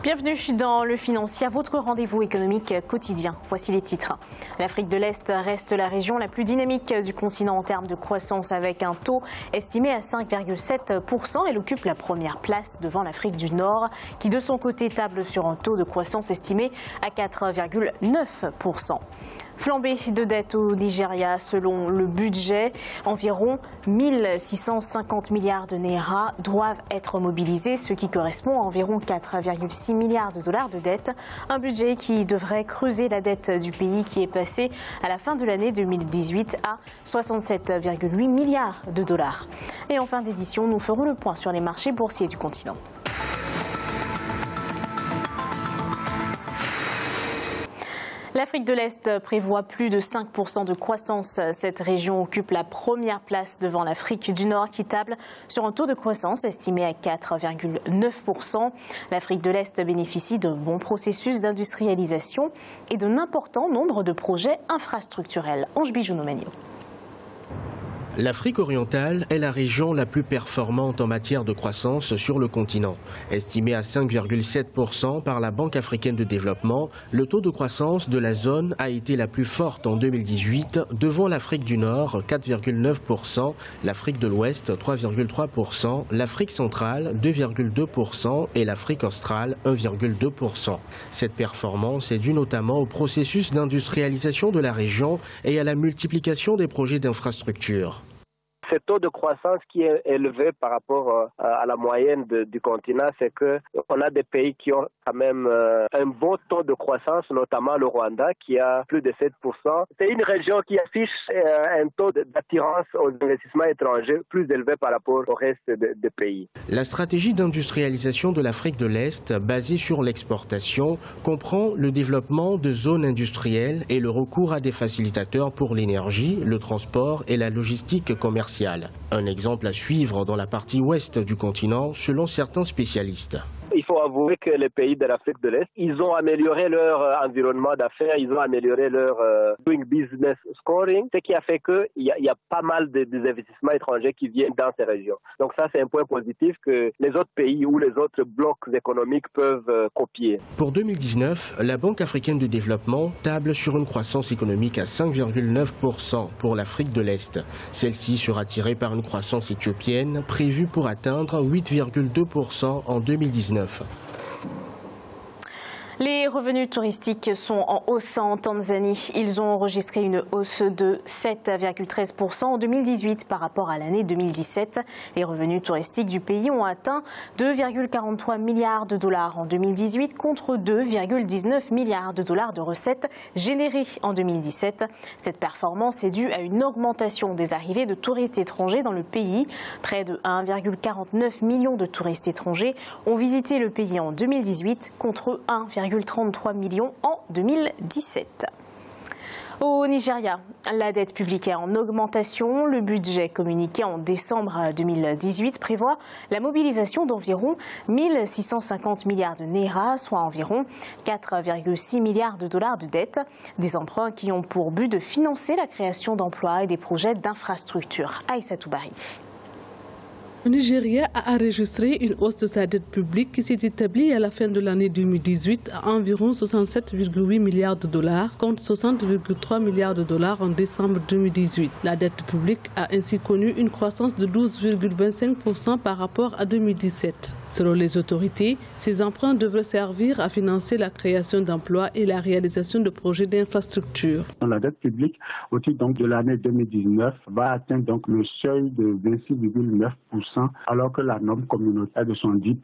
Bienvenue dans Le Financier, votre rendez-vous économique quotidien. Voici les titres. L'Afrique de l'Est reste la région la plus dynamique du continent en termes de croissance avec un taux estimé à 5,7%. Elle occupe la première place devant l'Afrique du Nord qui de son côté table sur un taux de croissance estimé à 4,9%. Flambée de dette au Nigeria, selon le budget, environ 1650 milliards de naira doivent être mobilisés, ce qui correspond à environ 4,6 milliards de dollars de dette. Un budget qui devrait creuser la dette du pays qui est passée à la fin de l'année 2018 à 67,8 milliards de dollars. Et en fin d'édition, nous ferons le point sur les marchés boursiers du continent. L'Afrique de l'Est prévoit plus de 5% de croissance. Cette région occupe la première place devant l'Afrique du Nord qui table sur un taux de croissance estimé à 4,9%. L'Afrique de l'Est bénéficie d'un bon processus d'industrialisation et d'un important nombre de projets infrastructurels. Ange Bijounomagno. L'Afrique orientale est la région la plus performante en matière de croissance sur le continent. Estimé à 5,7% par la Banque africaine de développement, le taux de croissance de la zone a été la plus forte en 2018, devant l'Afrique du Nord 4,9%, l'Afrique de l'Ouest 3,3%, l'Afrique centrale 2,2% et l'Afrique australe 1,2%. Cette performance est due notamment au processus d'industrialisation de la région et à la multiplication des projets d'infrastructures. Ce taux de croissance qui est élevé par rapport à la moyenne du continent, c'est qu'on a des pays qui ont quand même un bon taux de croissance, notamment le Rwanda qui a plus de 7%. C'est une région qui affiche un taux d'attirance aux investissements étrangers plus élevé par rapport au reste des pays. La stratégie d'industrialisation de l'Afrique de l'Est, basée sur l'exportation, comprend le développement de zones industrielles et le recours à des facilitateurs pour l'énergie, le transport et la logistique commerciale. Un exemple à suivre dans la partie ouest du continent, selon certains spécialistes. Il faut avouer que les pays de l'Afrique de l'Est, ils ont amélioré leur environnement d'affaires, ils ont amélioré leur doing business scoring, ce qui a fait qu'il y a pas mal d'investissements étrangers qui viennent dans ces régions. Donc ça, c'est un point positif que les autres pays ou les autres blocs économiques peuvent copier. Pour 2019, la Banque africaine de développement table sur une croissance économique à 5,9% pour l'Afrique de l'Est. Celle-ci sera tirée par une croissance éthiopienne prévue pour atteindre 8,2% en 2019. Les revenus touristiques sont en hausse en Tanzanie. Ils ont enregistré une hausse de 7,13% en 2018 par rapport à l'année 2017. Les revenus touristiques du pays ont atteint 2,43 milliards de dollars en 2018 contre 2,19 milliards de dollars de recettes générées en 2017. Cette performance est due à une augmentation des arrivées de touristes étrangers dans le pays. Près de 1,49 million de touristes étrangers ont visité le pays en 2018 contre 1,33 millions en 2017. Au Nigeria, la dette publique est en augmentation. Le budget communiqué en décembre 2018 prévoit la mobilisation d'environ 1650 milliards de naira, soit environ 4,6 milliards de dollars de dette. Des emprunts qui ont pour but de financer la création d'emplois et des projets d'infrastructures. Aïssatou Bari. Le Nigeria a enregistré une hausse de sa dette publique qui s'est établie à la fin de l'année 2018 à environ 67,8 milliards de dollars contre 60,3 milliards de dollars en décembre 2018. La dette publique a ainsi connu une croissance de 12,25% par rapport à 2017. Selon les autorités, ces emprunts devraient servir à financer la création d'emplois et la réalisation de projets d'infrastructure. La dette publique au titre de l'année 2019 va atteindre donc le seuil de 26,9%. Alors que la norme communautaire est de 70%.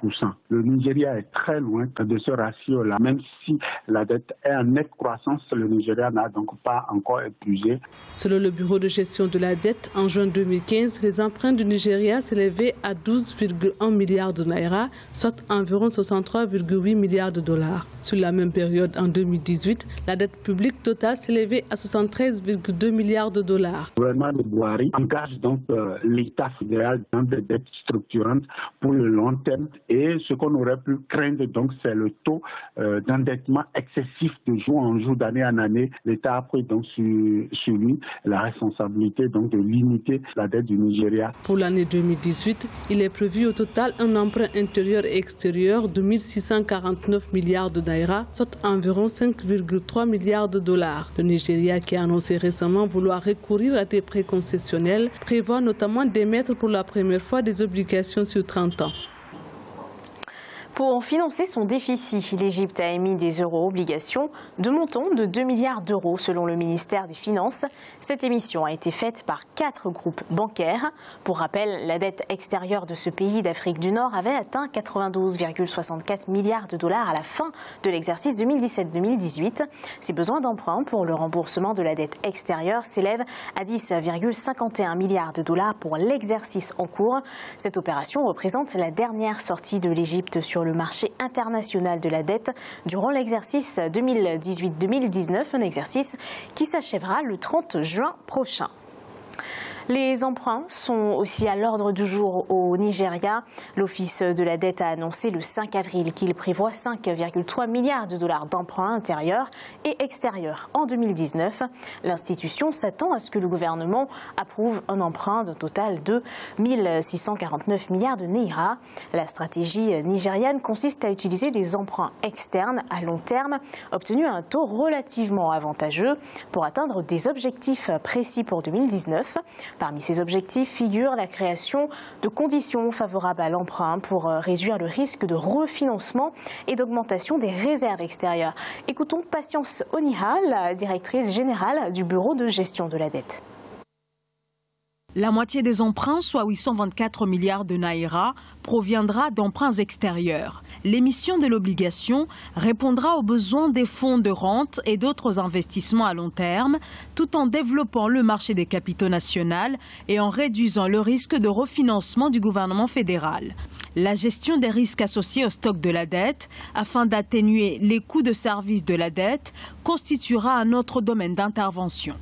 Le Nigeria est très loin de ce ratio-là. Même si la dette est en nette croissance, le Nigeria n'a donc pas encore épuisé. Selon le Bureau de gestion de la dette, en juin 2015, les emprunts du Nigeria s'élevaient à 12,1 milliards de naira, soit environ 63,8 milliards de dollars. Sur la même période, en 2018, la dette publique totale s'élevait à 73,2 milliards de dollars. Le gouvernement de Buhari engage donc l'État fédéral dans des dettes dette structurante pour le long terme. Et ce qu'on aurait pu craindre, donc, c'est le taux d'endettement excessif de jour en jour, d'année en année. L'État a pris donc sur lui la responsabilité donc de limiter la dette du Nigeria. Pour l'année 2018, il est prévu au total un emprunt intérieur et extérieur de 1 649 milliards de naira, soit environ 5,3 milliards de dollars. Le Nigeria, qui a annoncé récemment vouloir recourir à des prêts concessionnels, prévoit notamment d'émettre pour la première fois des obligations sur 30 ans. Pour financer son déficit, l'Égypte a émis des euro-obligations de montant de 2 milliards d'euros selon le ministère des Finances. Cette émission a été faite par 4 groupes bancaires. Pour rappel, la dette extérieure de ce pays d'Afrique du Nord avait atteint 92,64 milliards de dollars à la fin de l'exercice 2017-2018. Ses besoins d'emprunt pour le remboursement de la dette extérieure s'élèvent à 10,51 milliards de dollars pour l'exercice en cours. Cette opération représente la dernière sortie de l'Égypte sur le marché international de la dette durant l'exercice 2018-2019, un exercice qui s'achèvera le 30 juin prochain. Les emprunts sont aussi à l'ordre du jour au Nigeria. L'Office de la dette a annoncé le 5 avril qu'il prévoit 5,3 milliards de dollars d'emprunts intérieurs et extérieurs en 2019. L'institution s'attend à ce que le gouvernement approuve un emprunt d'un total de 1 649 milliards de naira. La stratégie nigériane consiste à utiliser des emprunts externes à long terme obtenus à un taux relativement avantageux pour atteindre des objectifs précis pour 2019. Parmi ces objectifs figure la création de conditions favorables à l'emprunt pour réduire le risque de refinancement et d'augmentation des réserves extérieures. Écoutons Patience Oniha, la directrice générale du Bureau de gestion de la dette. La moitié des emprunts, soit 824 milliards de naira, proviendra d'emprunts extérieurs. L'émission de l'obligation répondra aux besoins des fonds de rente et d'autres investissements à long terme, tout en développant le marché des capitaux national et en réduisant le risque de refinancement du gouvernement fédéral. La gestion des risques associés au stock de la dette, afin d'atténuer les coûts de service de la dette, constituera un autre domaine d'intervention.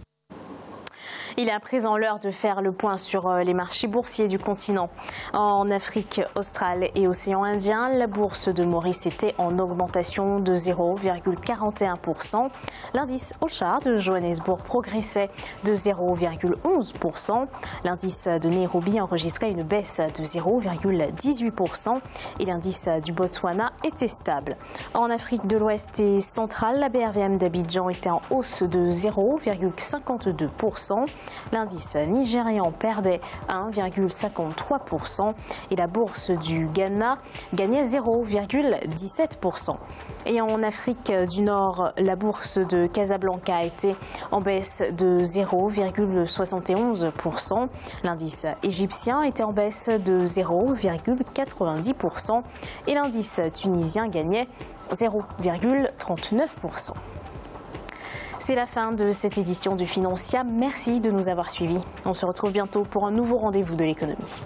Il est à présent l'heure de faire le point sur les marchés boursiers du continent. En Afrique australe et océan Indien, la bourse de Maurice était en augmentation de 0,41%. L'indice All-Share de Johannesburg progressait de 0,11%. L'indice de Nairobi enregistrait une baisse de 0,18%. Et l'indice du Botswana était stable. En Afrique de l'Ouest et centrale, la BRVM d'Abidjan était en hausse de 0,52%. L'indice nigérian perdait 1,53% et la bourse du Ghana gagnait 0,17%. Et en Afrique du Nord, la bourse de Casablanca était en baisse de 0,71%. L'indice égyptien était en baisse de 0,90% et l'indice tunisien gagnait 0,39%. C'est la fin de cette édition du Financiam. Merci de nous avoir suivis. On se retrouve bientôt pour un nouveau rendez-vous de l'économie.